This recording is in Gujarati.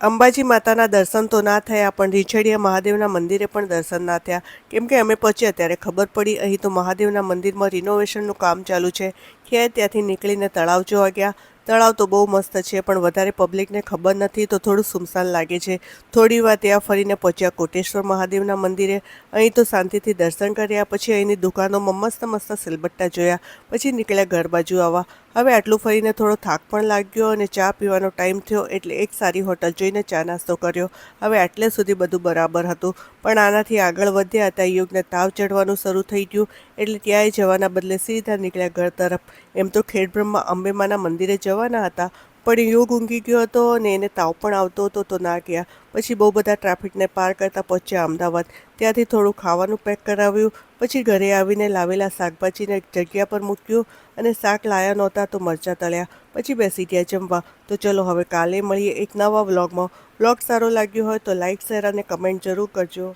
અંબાજી માતાના દર્શન તો ના થયા, પણ રીછડિયા મહાદેવના મંદિરે પણ દર્શન ના થયા. કેમ કે અમે પહોંચ્યા ત્યારે ખબર પડી અહીં તો મહાદેવના મંદિરમાં રિનોવેશનનું કામ ચાલુ છે. ખેર ત્યાંથી નીકળીને તળાવ જોવા ગયા. તળાવ તો બહુ મસ્ત છે, પણ વધારે પબ્લિકને ખબર નથી તો થોડું સુમસાન લાગે છે. થોડી વાર ત્યાં ફરીને પહોંચ્યા કોટેશ્વર મહાદેવના મંદિરે. અહીં તો શાંતિથી દર્શન કર્યા. પછી અહીંની દુકાનોમાં મસ્ત મસ્ત સિલબટ્ટા જોયા. પછી નીકળ્યા ઘર બાજુ આવવા. હવે આટલું ફરીને થોડો થાક પણ લાગ્યો અને ચા પીવાનો ટાઈમ થયો એટલે એક સારી હોટલ જોઈને ચા નાસ્તો કર્યો. હવે આટલે સુધી બધું બરાબર હતું, પણ આનાથી આગળ વધ્યા હતા યુગને તાવ ચડવાનું શરૂ થઈ ગયું. એટલે ત્યાંય જવાના બદલે સીધા નીકળ્યા ઘર તરફ. એમ તો ખેડબ્રહ્મા અંબેમાના મંદિરે જવાના હતા, પણ યુગ ઊંઘી ગયો હતો અને એને તાવ પણ આવતો હતો તો ના ગયા. પછી બહુ બધા ટ્રાફિકને પાર કરતાં પહોંચ્યા અમદાવાદ. ત્યાંથી થોડું ખાવાનું પેક કરાવ્યું. પછી ઘરે આવીને લાવેલા શાકભાજીને એક જગ્યા પર મૂક્યું અને શાક લાયા નહોતા તો મરચાં તળ્યા. પછી બેસી ગયા જમવા. તો ચલો હવે કાલે મળીએ એક નવા વ્લોગમાં. વ્લોગ સારો લાગ્યો હોય તો લાઇક, શેર અને કમેન્ટ જરૂર કરજો.